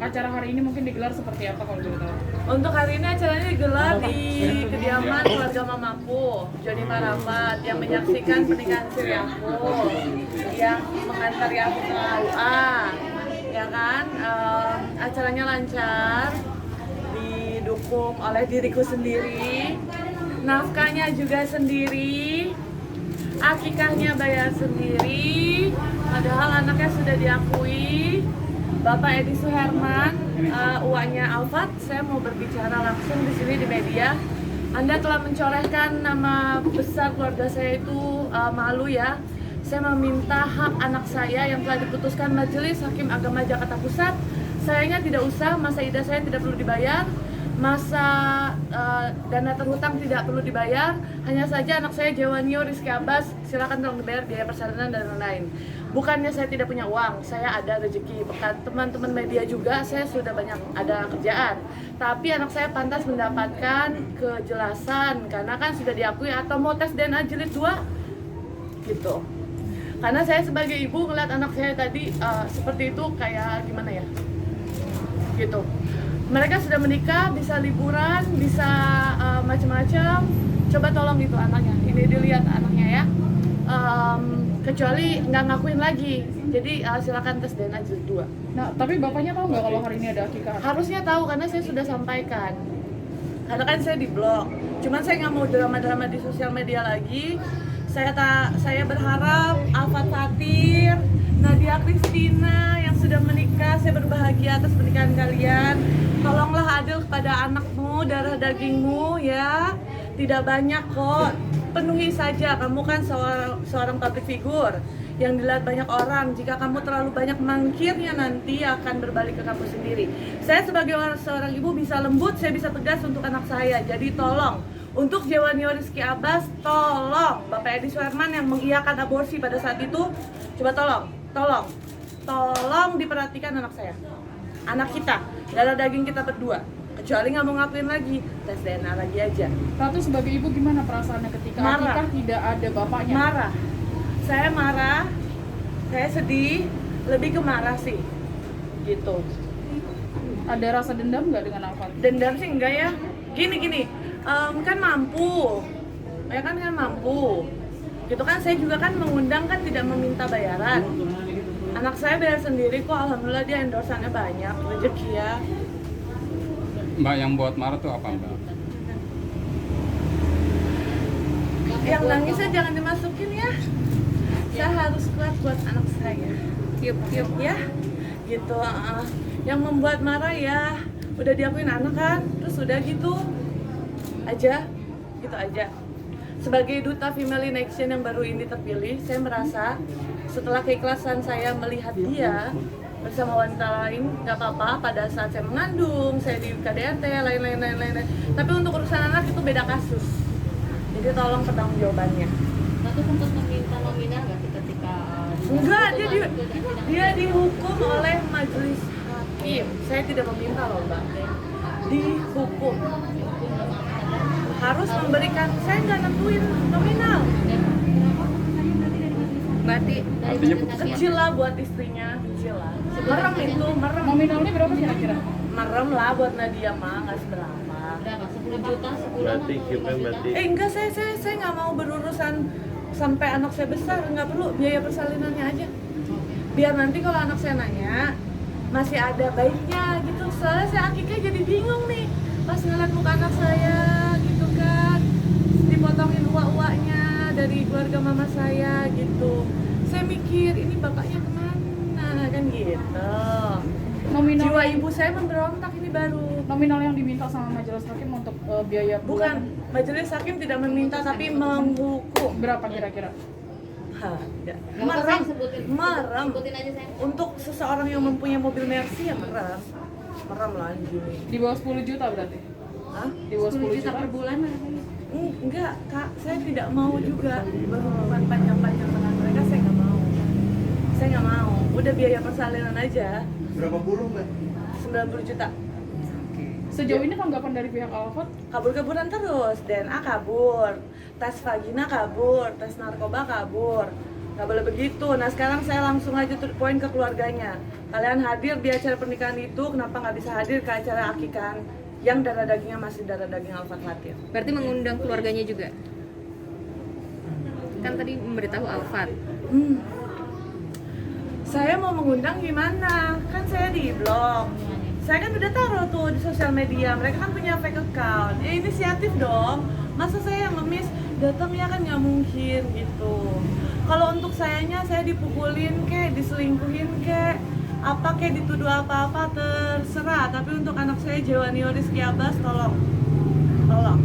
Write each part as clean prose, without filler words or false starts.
acara hari ini mungkin digelar seperti apa kalau boleh tahu? Untuk hari ini acaranya digelar di kediaman keluarga mamaku, Joni Marapat, yang menyaksikan pernikahan siri aku, yang mengantari aku ke AUA, ya kan? Acaranya lancar, didukung oleh diriku sendiri, nafkahnya juga sendiri, akikahnya bayar sendiri, padahal anaknya sudah diakui. Bapak Edi Suherman, uaknya Alfat, saya mau berbicara langsung di sini di media. Anda telah mencorehkan nama besar keluarga saya itu, malu ya. Saya meminta hak anak saya yang telah diputuskan Majelis Hakim Agama Jakarta Pusat. Sayangnya tidak usah, masa idah saya tidak perlu dibayar, masa dana terhutang tidak perlu dibayar. Hanya saja anak saya Jawanio Rizky Abbas, silakan tolong dibayar biaya persalinan dan lain-lain. Bukannya saya tidak punya uang, saya ada rezeki. Berkat teman-teman media juga, saya sudah banyak ada kerjaan. Tapi anak saya pantas mendapatkan kejelasan karena kan sudah diakui atau mau tes DNA jilid 2 gitu. Karena saya sebagai ibu ngeliat anak saya tadi seperti itu, kayak gimana ya gitu. Mereka sudah menikah, bisa liburan, bisa macam-macam. Coba tolong itu anaknya, ini dilihat anaknya ya. Kecuali nggak ngakuin lagi, jadi silakan tes DNA jilid 2. Nah, tapi bapaknya tahu nggak kalau hari ini ada akikah? Harusnya tahu karena saya sudah sampaikan. Karena kan saya di blog. Cuman saya nggak mau drama-drama di sosial media lagi. Saya berharap Alfat Fatir, Nadia Christina yang sudah menikah, saya berbahagia atas pernikahan kalian. Tolonglah adil kepada anakmu, darah dagingmu ya. Tidak banyak kok. Penuhi saja, kamu kan seorang public figure yang dilihat banyak orang. Jika kamu terlalu banyak mangkirnya nanti akan berbalik ke kamu sendiri. Saya sebagai seorang ibu bisa lembut, saya bisa tegas untuk anak saya. Jadi tolong, untuk Jawanio Rizky Abbas, tolong Bapak Edi Suherman yang mengiyakan aborsi pada saat itu, coba tolong diperhatikan anak saya, anak kita, darah daging kita berdua. Kecuali nggak mau ngakuin lagi, tes DNA lagi aja. Ratu sebagai ibu gimana perasaannya ketika akikah tidak ada bapaknya? Marah, saya sedih, lebih ke marah sih, gitu. Ada rasa dendam nggak dengan Alfat? Dendam sih enggak ya, gini, kan mampu, ya kan mampu, gitu kan. Saya juga kan mengundang kan tidak meminta bayaran. Anak saya bayar sendiri kok, alhamdulillah dia endorsannya banyak, rezeki ya. Mbak, yang buat marah tuh apa Mbak? Yang nangisnya jangan dimasukin ya. Saya harus kuat buat anak saya. Tiup ya, gitu. Yang membuat marah ya, udah diakuin anak kan, terus udah gitu aja. Sebagai duta Female in Action yang baru ini terpilih, saya merasa setelah keikhlasan saya melihat dia bersama wanita lain, nggak apa-apa pada saat saya mengandung, saya di KDRT, lain-lain. Tapi untuk urusan anak itu beda kasus. Jadi tolong pertanggungjawabannya. Lalu sempat meminta nominal nggak ketika? Enggak, dia dihukum oleh majelis hakim. Saya tidak meminta loh Mbak. Dihukum. Harus memberikan, saya nggak nentuin nominal. Berarti Artinya putusan kecil lah buat istrinya, kecil lah. Merem. Nominalnya berapa kira-kira? Merem lah buat Nadia mah, nggak seberapa. Berapa? 10 juta sebulan? Berarti Gibran berarti Enggak, saya nggak mau berurusan sampai anak saya besar, nggak perlu, biaya persalinannya aja. Biar nanti kalau anak saya nanya, masih ada baiknya gitu. Soalnya saya akiknya jadi bingung nih, pas ngeliat muka anak saya gitu kan, dipotongin uak-uaknya dari keluarga mama saya gitu. Saya mikir, ini bapaknya kemana kan gitu. Nominal Jiwa ibu saya memberontak ini baru. Nominal yang diminta sama majelis hakim untuk biaya Bukan, bulan majelis hakim tidak meminta tapi menghukum. berapa kira-kira? Tidak. Nggak usah Merem, sebutin. merem. Sebutin aja saya. Untuk seseorang yang mempunyai mobil Mercy ya merem. Merem lah anjir. Di bawah 10 juta berarti? Hah? Di bawah 10 juta per bulan Enggak, Kak. Saya tidak mau juga berhubungan panjang-panjang dengan mereka. Saya nggak mau. Udah biaya persalinan aja. berapa bulan Mbak? 90 juta. Sejauh ini tanggapan dari pihak Alfat? Kabur-kaburan terus. DNA kabur. Tes vagina kabur. Tes narkoba kabur. Nggak boleh begitu. Nah sekarang saya langsung aja to the point ke keluarganya. Kalian hadir di acara pernikahan itu, kenapa nggak bisa hadir ke acara akikah yang darah dagingnya masih darah daging Alfat Latif? Berarti mengundang keluarganya juga? Kan tadi memberitahu Alfat. Saya mau mengundang gimana? Kan saya di blog. Saya kan udah taruh tuh di sosial media. Mereka kan punya fake account. Ya inisiatif dong. Masa saya yang ngemis datang ya kan nggak mungkin gitu. Kalau untuk sayanya saya dipukulin kek, diselingkuhin kek, apa kek dituduh apa-apa terserah. Tapi untuk anak saya Jawani Rizky Abbas tolong.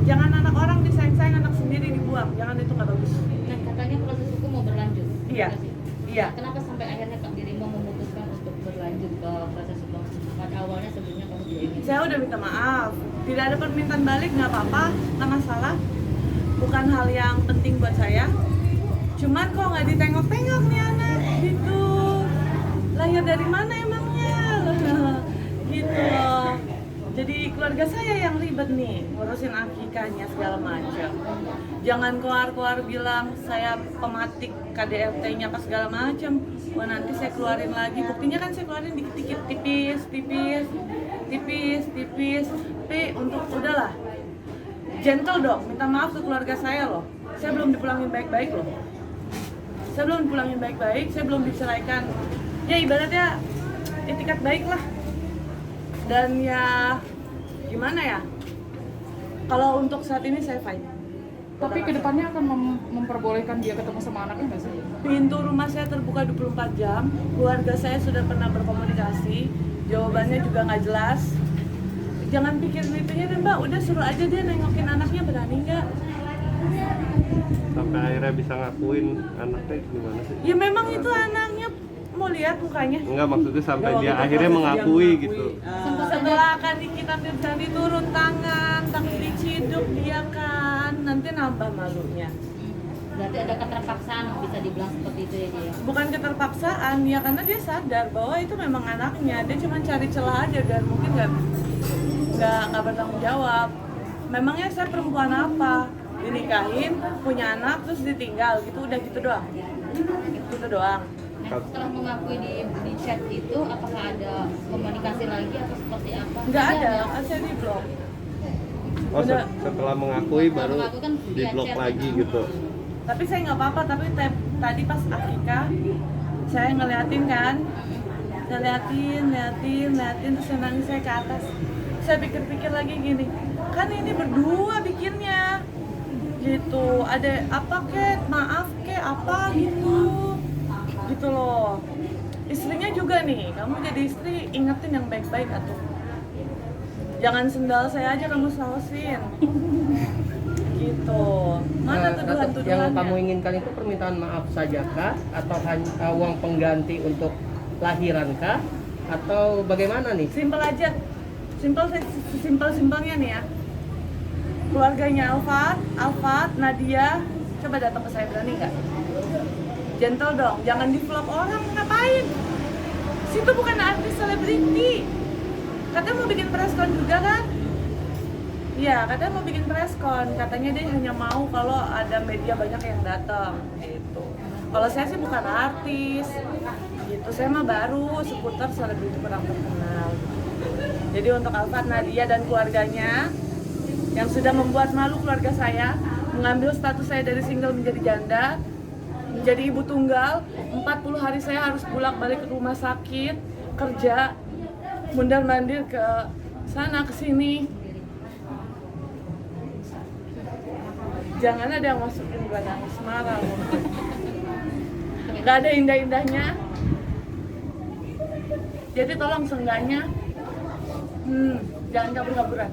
Jangan anak orang disayang-sayang, anak sendiri dibuang. Jangan, itu nggak bagus. Nah, katanya proses hukum mau berlanjut. Iya. Iya. Kenapa sampai akhirnya Kak Dirimu memutuskan untuk berlanjut ke proses hukum? Pada awalnya sebelumnya kamu tidak ingin. Saya udah minta maaf. Tidak ada permintaan balik, nggak apa-apa, nggak masalah. Bukan hal yang penting buat saya. Cuman kok nggak ditengok-tengok nih anak gitu. Lahir dari mana emangnya? Gitu loh. Jadi keluarga saya yang ribet nih ngurusin akikahnya segala macam. Jangan keluar bilang saya pematik KDRT-nya apa segala macam. Wah nanti saya keluarin lagi. Buktinya kan saya keluarin dikit-dikit, tipis. Tapi untuk udahlah. Gentle dong, minta maaf ke keluarga saya loh. Saya belum dipulangin baik-baik loh. Saya belum diceraikan. Ya ibaratnya etikat baik lah. Dan ya gimana ya, kalau untuk saat ini saya fine. Tapi kedepannya akan memperbolehkan dia ketemu sama anaknya nggak sih? Pintu rumah saya terbuka 24 jam. Keluarga saya sudah pernah berkomunikasi. Jawabannya juga nggak jelas. Jangan pikirin itunya deh mbak, udah suruh aja dia nengokin anaknya, berani nggak? Sampai akhirnya bisa ngakuin anaknya gimana sih? Ya memang itu anaknya, mau lihat mukanya. Enggak, maksudnya sampai Ya, dia waktu akhirnya proses dia mengakui gitu. Setelah kan kita berani turun tangan, takut diciduk dia kan, nanti nambah malunya. Berarti ada keterpaksaan bisa dibilang seperti itu ya dia. Bukan keterpaksaan, ya karena dia sadar bahwa itu memang anaknya. Dia cuma cari celah aja dan mungkin nggak bertanggung jawab. Memangnya saya perempuan apa? Dinikahin, punya anak, terus ditinggal gitu, udah gitu doang. Gitu doang. Nah, setelah mengakui di chat itu, apakah ada komunikasi lagi atau seperti apa? Nggak ada, saya di blok. Oh, Udah. setelah mengakui Setelah baru mengaku kan di via blok chat. lagi gitu. Tapi saya nggak apa-apa, tapi tadi pas akikah saya ngeliatin kan, saya liatin, terus saya nangis, saya ke atas. Saya pikir-pikir lagi gini, kan ini berdua bikinnya, gitu. Ada apa kek, maaf kek, apa gitu loh. Istrinya juga nih, kamu jadi istri ingetin yang baik-baik atuh. Jangan sendal saya aja kamu sausin. Gitu. Mana tuduhan-tuduhannya? Yang kamu inginkan itu permintaan maaf saja kah? Atau hanya uang pengganti untuk lahiran kah? Atau bagaimana nih? Simpel aja. Simpelnya nih ya. Keluarganya Alfat, Nadia, coba datang ke saya, berani nggak? Gentle dong, jangan di vlog orang, ngapain? Situ bukan artis selebriti. Katanya mau bikin preskon juga kan? Iya, katanya mau bikin preskon. Katanya dia hanya mau kalau ada media banyak yang datang gitu. Kalau saya sih bukan artis gitu, saya mah baru seputar selebriti kurang terkenal. Jadi untuk Alfat, Nadia dan keluarganya yang sudah membuat malu keluarga saya, mengambil status saya dari single menjadi janda, menjadi ibu tunggal, 40 hari saya harus bolak-balik ke rumah sakit, kerja, mundar-mandir ke sana ke sini. Jangan ada yang masukin gua nangis marah. Gak ada indah-indahnya. Jadi tolong seenggaknya jangan kabur-kaburan.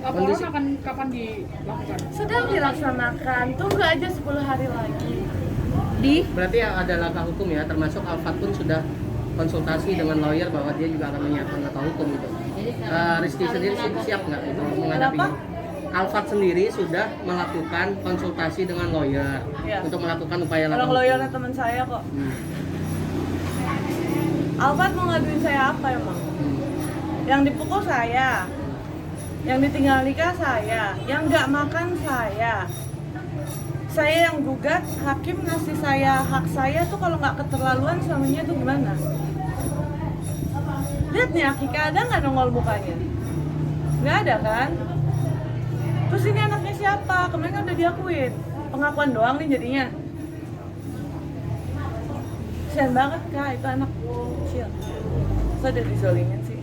Laporan akan kapan dilakukan? Sedang dilaksanakan, tunggu aja 10 hari lagi. Berarti ada langkah hukum ya, termasuk Alfat pun sudah konsultasi dengan lawyer bahwa dia juga akan menyiapkan langkah hukum itu. Rizky sendiri siap nggak itu menghadapi? Kenapa? Alfat sendiri sudah melakukan konsultasi dengan lawyer Iya. untuk melakukan upaya langkah Kalau hukum. lawyernya teman saya kok. Alfat mau ngaduin saya apa emang? Yang dipukul saya, yang ditinggal nikah saya, yang nggak makan saya. Saya yang gugat, hakim ngasih saya hak saya tuh kalau nggak keterlaluan suaminya tuh gimana? Lihat nih Akika, ada nggak nongol mukanya? Nggak ada kan? Terus ini anaknya siapa? Kemarin kan udah diakuin. Pengakuan doang nih jadinya. Kasian banget Kak, itu anak kecil. Saya udah dizolimin sih.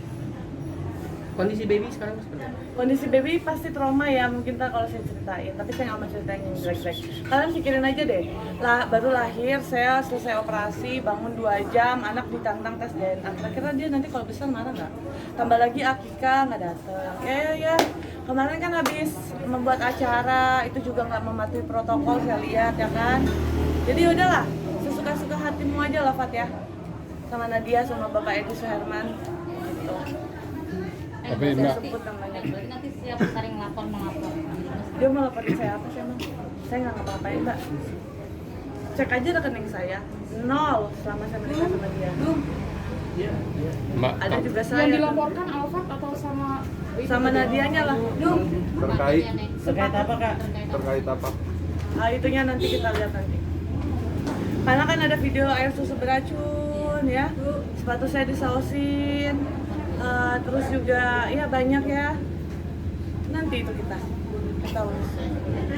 Kondisi baby sekarang seperti apa? Kondisi baby pasti trauma ya, mungkin tak kalau saya ceritain, tapi saya nggak mau ceritain yang jelek-jelek. Kalian pikirin aja deh, baru lahir, saya selesai operasi, bangun 2 jam, anak ditantang tes DNA. Kira-kira dia nanti kalau besar marah nggak? Tambah lagi Akika nggak datang. Ya. Kemarin kan habis membuat acara, itu juga nggak mematuhi protokol, saya lihat ya kan. Jadi udahlah, sesuka-suka hatimu aja lah Fat ya. Sama Nadia, sama Bapak Edi Suherman. Gitu. Tapi Saya Mbak, sebut namanya. Berarti nanti siap saling melapor. Dia mau laporin saya apa sih emang? Saya nggak ngapa-ngapain Mbak. Cek aja rekening saya, 0 selama saya menikah sama dia. Mbak, Ada juga saya. Yang dilaporkan Alfat atau sama Nadianya lah. Terkait Terkait apa kak? terkait apa? Ah, itunya nanti kita lihat nanti. Karena kan ada video air susu beracun ya, sepatu saya disausin, terus juga ya banyak ya. Nanti itu kita urus.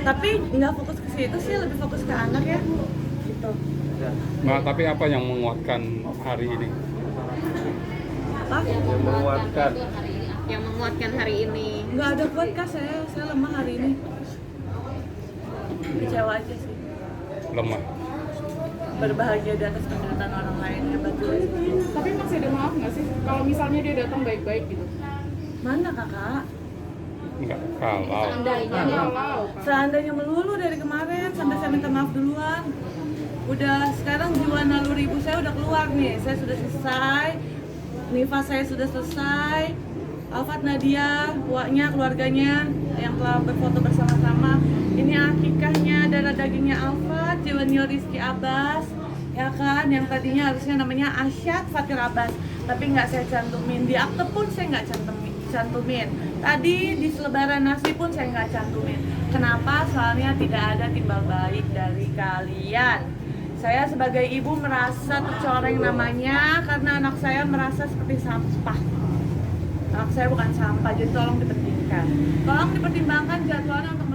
Tapi nggak fokus ke situ sih, lebih fokus ke anak ya. Gitu. Mbak, tapi apa yang menguatkan hari ini? Apa? Yang menguatkan. Yang menguatkan hari ini. Nggak ada kuat kak, saya lemah hari ini. Kecewa aja sih. Lemah. Berbahagia di atas penderitaan orang lain, hebat juga sih. Tapi masih ada maaf nggak sih kalau misalnya dia datang baik-baik gitu? Mana kakak? Enggak, kalau. Kalau Seandainya melulu dari kemarin sampai saya minta maaf duluan. Udah sekarang jiwa naluri ibu saya udah keluar nih. Saya sudah selesai. Nifas saya sudah selesai. Alfat, Nadia, uaknya, keluarganya yang telah berfoto bersama-sama. Ini akikahnya, darah dagingnya Alfat, Jiwanio Rizky Abbas, ya kan? Yang tadinya harusnya namanya Asyad Fatir Abbas, tapi nggak saya cantumin. Di akte pun saya nggak cantumin. Tadi di selebaran nasi pun saya nggak cantumin. Kenapa? Soalnya tidak ada timbal balik dari kalian. Saya sebagai ibu merasa tercoreng namanya karena anak saya merasa seperti sampah. Anak saya bukan sampah, jadi tolong dipertimbangkan. Tolong dipertimbangkan jadwalnya untuk